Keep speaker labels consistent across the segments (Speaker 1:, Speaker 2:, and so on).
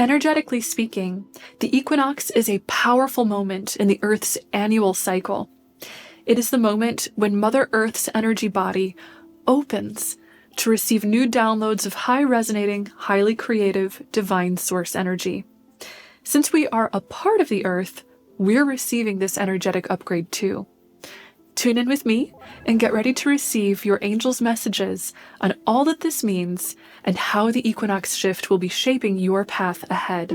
Speaker 1: Energetically speaking, the equinox is a powerful moment in the Earth's annual cycle. It is the moment when Mother Earth's energy body opens to receive new downloads of high-resonating, highly creative, divine source energy. Since we are a part of the Earth, we're receiving this energetic upgrade too. Tune in with me and get ready to receive your angels' messages on all that this means and how the equinox shift will be shaping your path ahead.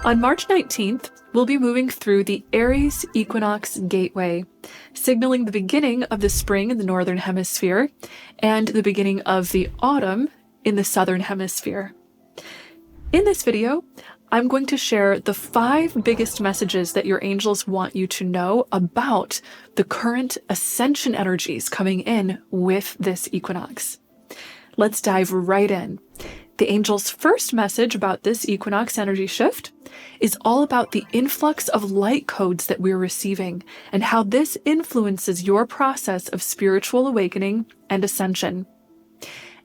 Speaker 1: On March 19th, we'll be moving through the Aries Equinox Gateway, signaling the beginning of the spring in the Northern Hemisphere and the beginning of the autumn in the Southern Hemisphere. In this video, I'm going to share the 5 biggest messages that your angels want you to know about the current ascension energies coming in with this equinox. Let's dive right in. The angels' first message about this equinox energy shift is all about the influx of light codes that we're receiving and how this influences your process of spiritual awakening and ascension.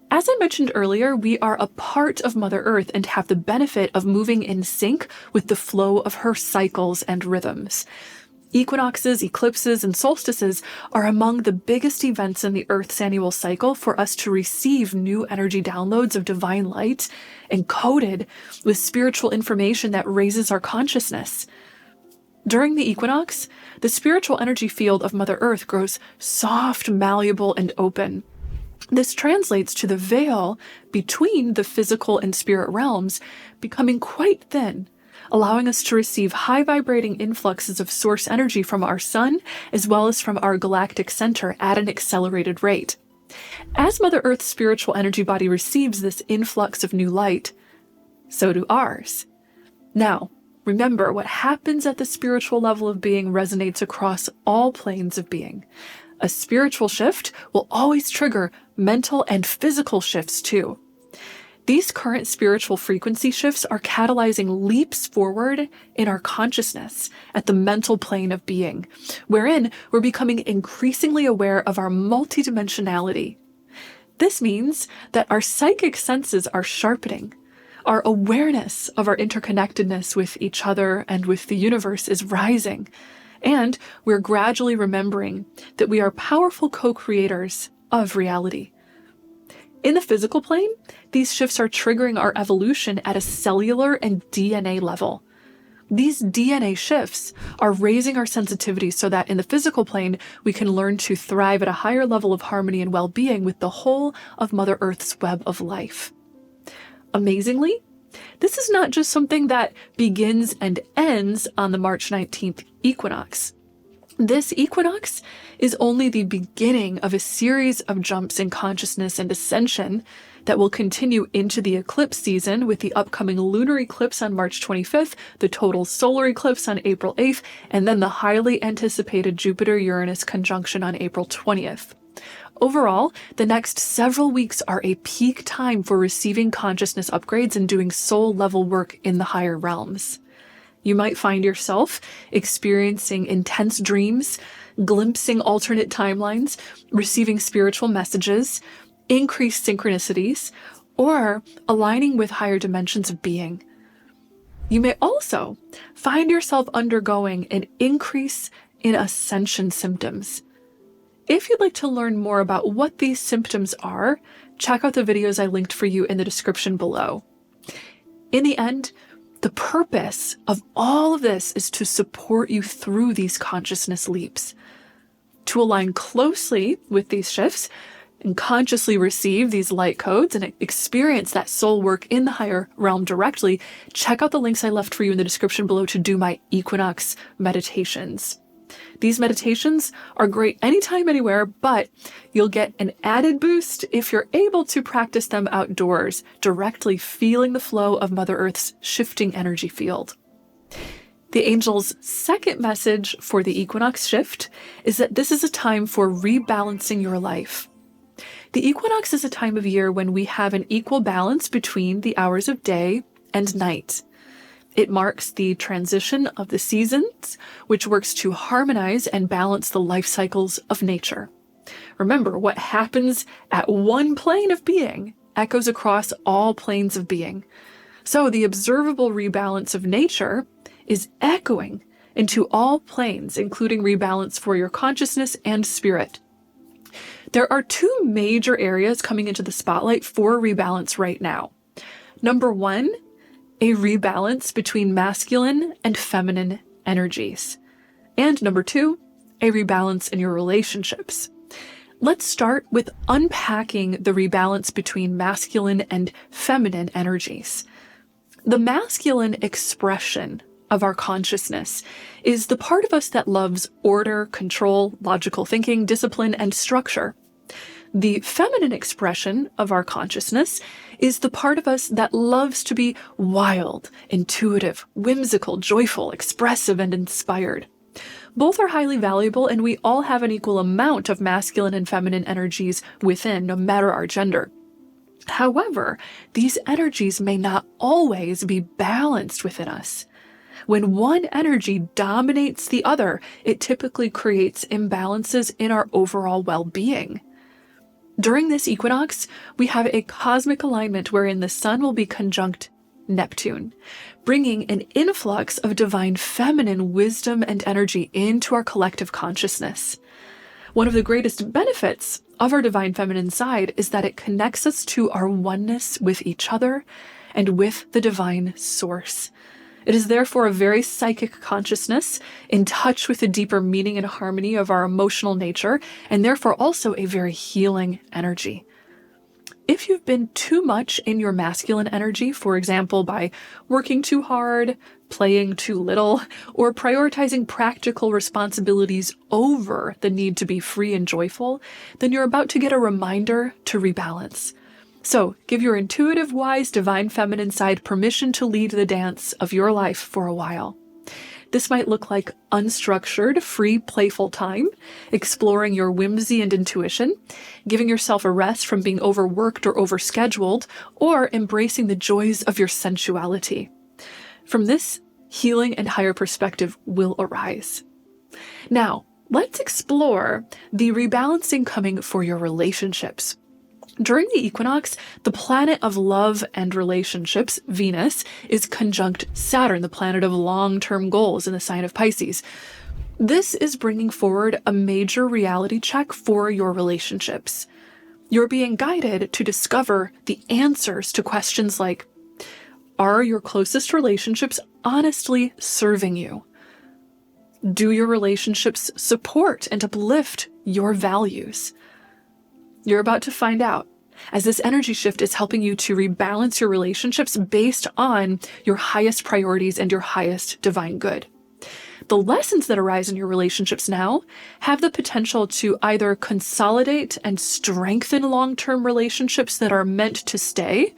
Speaker 1: As I mentioned earlier, we are a part of Mother Earth and have the benefit of moving in sync with the flow of her cycles and rhythms. Equinoxes, eclipses, and solstices are among the biggest events in the Earth's annual cycle for us to receive new energy downloads of divine light encoded with spiritual information that raises our consciousness. During the equinox, the spiritual energy field of Mother Earth grows soft, malleable, and open. This translates to the veil between the physical and spirit realms becoming quite thin, allowing us to receive high-vibrating influxes of source energy from our sun as well as from our galactic center at an accelerated rate. As Mother Earth's spiritual energy body receives this influx of new light, so do ours. Now, remember, what happens at the spiritual level of being resonates across all planes of being. A spiritual shift will always trigger mental and physical shifts too. These current spiritual frequency shifts are catalyzing leaps forward in our consciousness at the mental plane of being, wherein we're becoming increasingly aware of our multidimensionality. This means that our psychic senses are sharpening. Our awareness of our interconnectedness with each other and with the universe is rising. And we're gradually remembering that we are powerful co-creators of reality. In the physical plane, these shifts are triggering our evolution at a cellular and DNA level. These DNA shifts are raising our sensitivity so that in the physical plane, we can learn to thrive at a higher level of harmony and well-being with the whole of Mother Earth's web of life. Amazingly, this is not just something that begins and ends on the March 19th equinox. This equinox is only the beginning of a series of jumps in consciousness and ascension that will continue into the eclipse season with the upcoming lunar eclipse on March 25th, the total solar eclipse on April 8th, and then the highly anticipated Jupiter-Uranus conjunction on April 20th. Overall, the next several weeks are a peak time for receiving consciousness upgrades and doing soul-level work in the higher realms. You might find yourself experiencing intense dreams, glimpsing alternate timelines, receiving spiritual messages, increased synchronicities, or aligning with higher dimensions of being. You may also find yourself undergoing an increase in ascension symptoms. If you'd like to learn more about what these symptoms are, check out the videos I linked for you in the description below. In the end, the purpose of all of this is to support you through these consciousness leaps. To align closely with these shifts and consciously receive these light codes and experience that soul work in the higher realm directly, check out the links I left for you in the description below to do my equinox meditations. These meditations are great anytime, anywhere, but you'll get an added boost if you're able to practice them outdoors, directly feeling the flow of Mother Earth's shifting energy field. The angel's second message for the equinox shift is that this is a time for rebalancing your life. The equinox is a time of year when we have an equal balance between the hours of day and night. It marks the transition of the seasons, which works to harmonize and balance the life cycles of nature. Remember, what happens at one plane of being echoes across all planes of being. So the observable rebalance of nature is echoing into all planes, including rebalance for your consciousness and spirit. There are two major areas coming into the spotlight for rebalance right now. Number one, a rebalance between masculine and feminine energies. And number two, a rebalance in your relationships. Let's start with unpacking the rebalance between masculine and feminine energies. The masculine expression of our consciousness is the part of us that loves order, control, logical thinking, discipline, and structure. The feminine expression of our consciousness is the part of us that loves to be wild, intuitive, whimsical, joyful, expressive, and inspired. Both are highly valuable, and we all have an equal amount of masculine and feminine energies within, no matter our gender. However, these energies may not always be balanced within us. When one energy dominates the other, it typically creates imbalances in our overall well-being. During this equinox, we have a cosmic alignment wherein the sun will be conjunct Neptune, bringing an influx of divine feminine wisdom and energy into our collective consciousness. One of the greatest benefits of our divine feminine side is that it connects us to our oneness with each other and with the divine source. It is therefore a very psychic consciousness, in touch with the deeper meaning and harmony of our emotional nature, and therefore also a very healing energy. If you've been too much in your masculine energy, for example, by working too hard, playing too little, or prioritizing practical responsibilities over the need to be free and joyful, then you're about to get a reminder to rebalance. So give your intuitive, wise, divine feminine side permission to lead the dance of your life for a while. This might look like unstructured, free, playful time, exploring your whimsy and intuition, giving yourself a rest from being overworked or overscheduled, or embracing the joys of your sensuality. From this, healing and higher perspective will arise. Now, let's explore the rebalancing coming for your relationships. During the equinox, the planet of love and relationships, Venus, is conjunct Saturn, the planet of long-term goals in the sign of Pisces. This is bringing forward a major reality check for your relationships. You're being guided to discover the answers to questions like, are your closest relationships honestly serving you? Do your relationships support and uplift your values? You're about to find out, as this energy shift is helping you to rebalance your relationships based on your highest priorities and your highest divine good. The lessons that arise in your relationships now have the potential to either consolidate and strengthen long-term relationships that are meant to stay,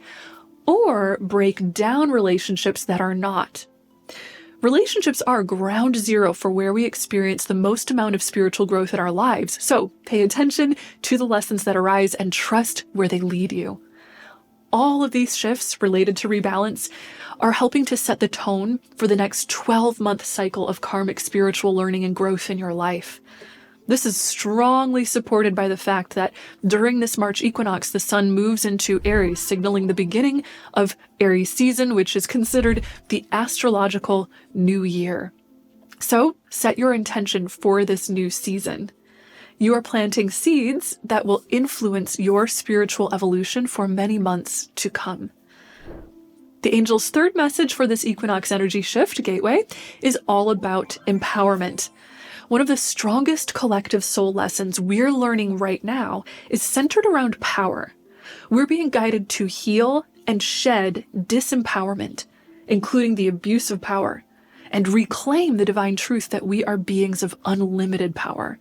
Speaker 1: or break down relationships that are not. Relationships are ground zero for where we experience the most amount of spiritual growth in our lives, so pay attention to the lessons that arise and trust where they lead you. All of these shifts related to rebalance are helping to set the tone for the next 12-month cycle of karmic spiritual learning and growth in your life. This is strongly supported by the fact that during this March equinox, the sun moves into Aries, signaling the beginning of Aries season, which is considered the astrological new year. So set your intention for this new season. You are planting seeds that will influence your spiritual evolution for many months to come. The angel's third message for this equinox energy shift gateway is all about empowerment. One of the strongest collective soul lessons we're learning right now is centered around power. We're being guided to heal and shed disempowerment, including the abuse of power, and reclaim the divine truth that we are beings of unlimited power.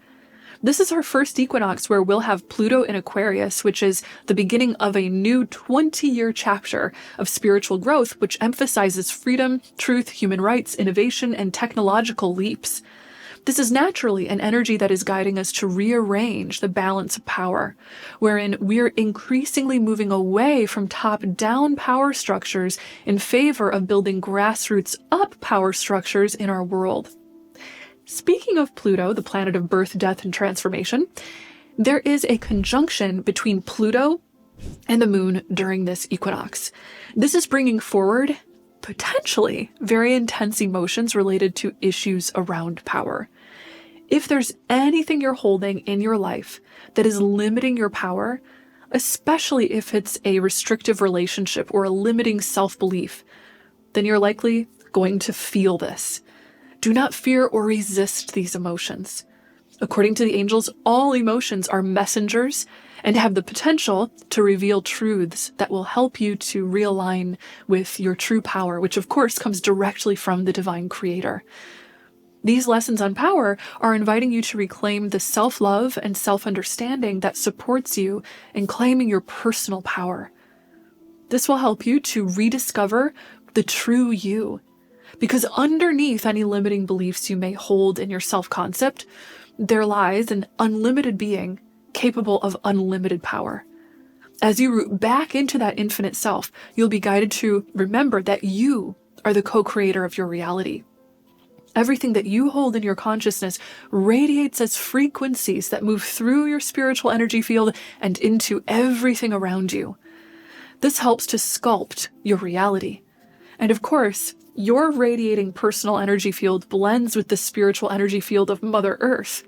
Speaker 1: This is our first equinox where we'll have Pluto in Aquarius, which is the beginning of a new 20-year chapter of spiritual growth, which emphasizes freedom, truth, human rights, innovation, and technological leaps. This is naturally an energy that is guiding us to rearrange the balance of power, wherein we're increasingly moving away from top-down power structures in favor of building grassroots-up power structures in our world. Speaking of Pluto, the planet of birth, death, and transformation, there is a conjunction between Pluto and the moon during this equinox. This is bringing forward potentially very intense emotions related to issues around power. If there's anything you're holding in your life that is limiting your power, especially if it's a restrictive relationship or a limiting self-belief, then you're likely going to feel this. Do not fear or resist these emotions. According to the angels, all emotions are messengers and have the potential to reveal truths that will help you to realign with your true power, which of course comes directly from the divine creator. These lessons on power are inviting you to reclaim the self-love and self-understanding that supports you in claiming your personal power. This will help you to rediscover the true you, because underneath any limiting beliefs you may hold in your self-concept, there lies an unlimited being capable of unlimited power. As you root back into that infinite self, you'll be guided to remember that you are the co-creator of your reality. Everything that you hold in your consciousness radiates as frequencies that move through your spiritual energy field and into everything around you. This helps to sculpt your reality. And of course, your radiating personal energy field blends with the spiritual energy field of Mother Earth.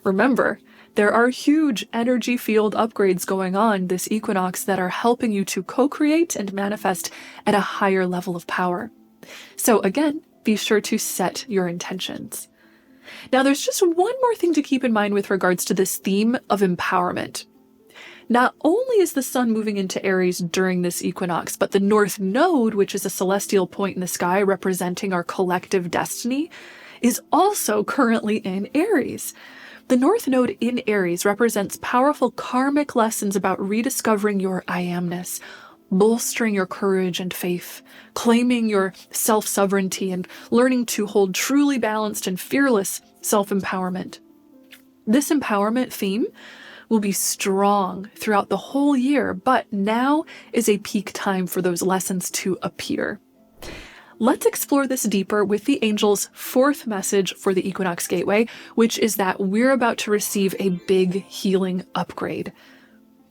Speaker 1: Remember, there are huge energy field upgrades going on this equinox that are helping you to co-create and manifest at a higher level of power. So again, be sure to set your intentions. Now, there's just one more thing to keep in mind with regards to this theme of empowerment. Not only is the sun moving into Aries during this equinox, but the North Node, which is a celestial point in the sky representing our collective destiny, is also currently in Aries. The North Node in Aries represents powerful karmic lessons about rediscovering your I amness, bolstering your courage and faith, claiming your self-sovereignty, and learning to hold truly balanced and fearless self-empowerment. This empowerment theme will be strong throughout the whole year, but now is a peak time for those lessons to appear. Let's explore this deeper with the angel's fourth message for the Equinox Gateway, which is that we're about to receive a big healing upgrade.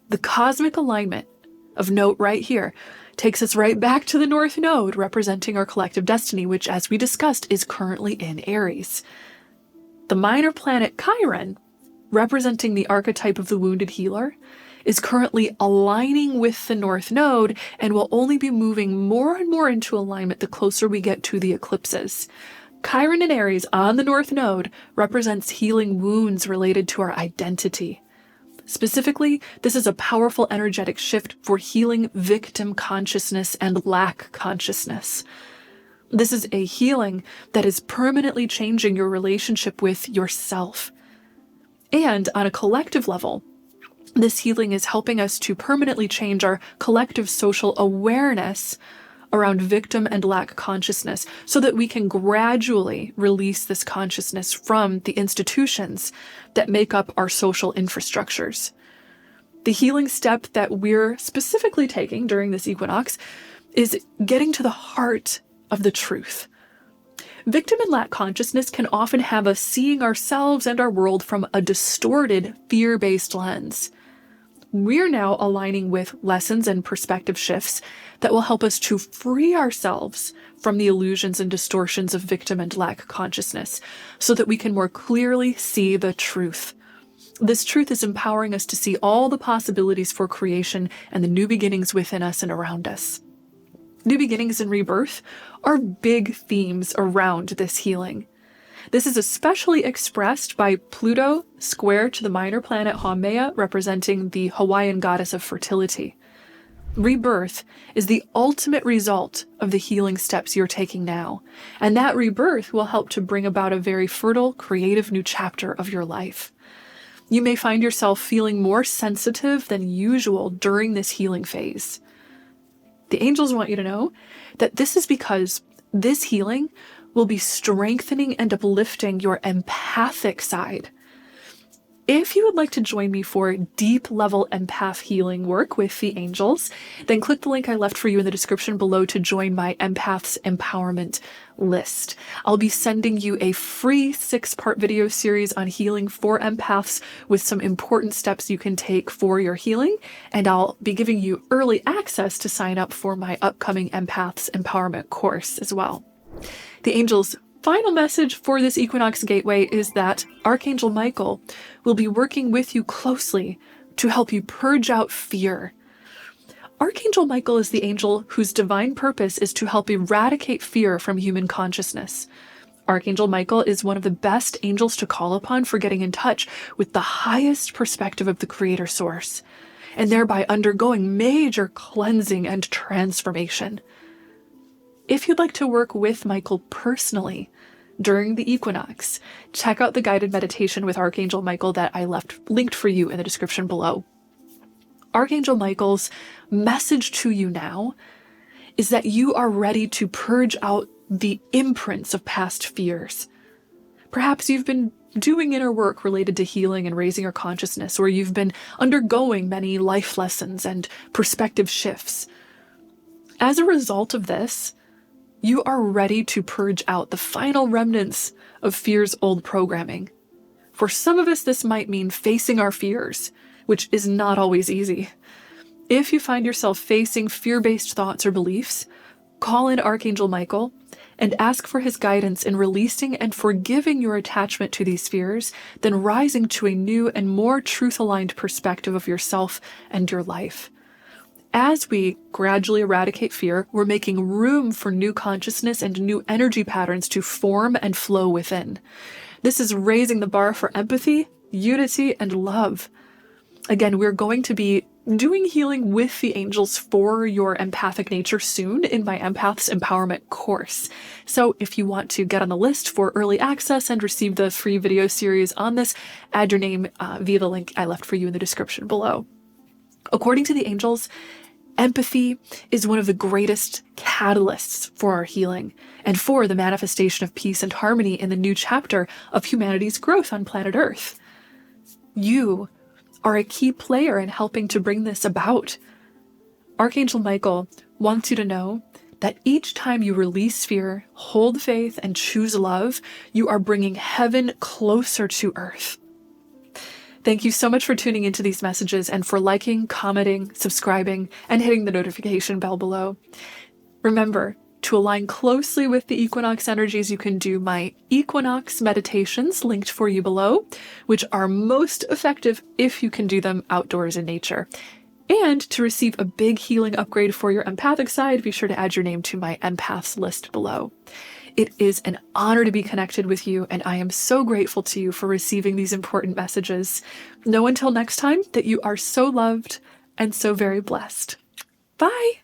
Speaker 1: The cosmic alignment of note right here takes us right back to the North Node, representing our collective destiny, which, as we discussed, is currently in Aries. The minor planet Chiron, representing the archetype of the wounded healer, is currently aligning with the North Node and will only be moving more and more into alignment the closer we get to the eclipses. Chiron in Aries on the North Node represents healing wounds related to our identity. Specifically, this is a powerful energetic shift for healing victim consciousness and lack consciousness. This is a healing that is permanently changing your relationship with yourself. And on a collective level, this healing is helping us to permanently change our collective social awareness around victim and lack consciousness so that we can gradually release this consciousness from the institutions that make up our social infrastructures. The healing step that we're specifically taking during this equinox is getting to the heart of the truth. Victim and lack consciousness can often have us seeing ourselves and our world from a distorted, fear-based lens. We're now aligning with lessons and perspective shifts that will help us to free ourselves from the illusions and distortions of victim and lack consciousness so that we can more clearly see the truth. This truth is empowering us to see all the possibilities for creation and the new beginnings within us and around us. New beginnings and rebirth are big themes around this healing. This is especially expressed by Pluto square to the minor planet Haumea, representing the Hawaiian goddess of fertility. Rebirth is the ultimate result of the healing steps you're taking now, and that rebirth will help to bring about a very fertile, creative new chapter of your life. You may find yourself feeling more sensitive than usual during this healing phase. The angels want you to know that this is because this healing will be strengthening and uplifting your empathic side. If you would like to join me for deep level empath healing work with the angels, then click the link I left for you in the description below to join my Empaths Empowerment list. I'll be sending you a free 6-part video series on healing for empaths with some important steps you can take for your healing, and I'll be giving you early access to sign up for my upcoming Empaths Empowerment course as well. The angels' final message for this Equinox Gateway is that Archangel Michael will be working with you closely to help you purge out fear. Archangel Michael is the angel whose divine purpose is to help eradicate fear from human consciousness. Archangel Michael is one of the best angels to call upon for getting in touch with the highest perspective of the Creator Source, and thereby undergoing major cleansing and transformation. If you'd like to work with Michael personally during the equinox, check out the guided meditation with Archangel Michael that I left linked for you in the description below. Archangel Michael's message to you now is that you are ready to purge out the imprints of past fears. Perhaps you've been doing inner work related to healing and raising your consciousness, or you've been undergoing many life lessons and perspective shifts. As a result of this, you are ready to purge out the final remnants of fear's old programming. For some of us, this might mean facing our fears, which is not always easy. If you find yourself facing fear-based thoughts or beliefs, call in Archangel Michael and ask for his guidance in releasing and forgiving your attachment to these fears, then rising to a new and more truth-aligned perspective of yourself and your life. As we gradually eradicate fear, we're making room for new consciousness and new energy patterns to form and flow within. This is raising the bar for empathy, unity, and love. Again, we're going to be doing healing with the angels for your empathic nature soon in my Empaths Empowerment course. So if you want to get on the list for early access and receive the free video series on this, add your name via the link I left for you in the description below. According to the angels, empathy is one of the greatest catalysts for our healing and for the manifestation of peace and harmony in the new chapter of humanity's growth on planet Earth. You are a key player in helping to bring this about. Archangel Michael wants you to know that each time you release fear, hold faith, and choose love, you are bringing heaven closer to Earth. Thank you so much for tuning into these messages and for liking, commenting, subscribing, and hitting the notification bell below. Remember, to align closely with the Equinox energies, you can do my Equinox meditations linked for you below, which are most effective if you can do them outdoors in nature. And to receive a big healing upgrade for your empathic side, be sure to add your name to my empaths list below. It is an honor to be connected with you, and I am so grateful to you for receiving these important messages. Know until next time that you are so loved and so very blessed. Bye!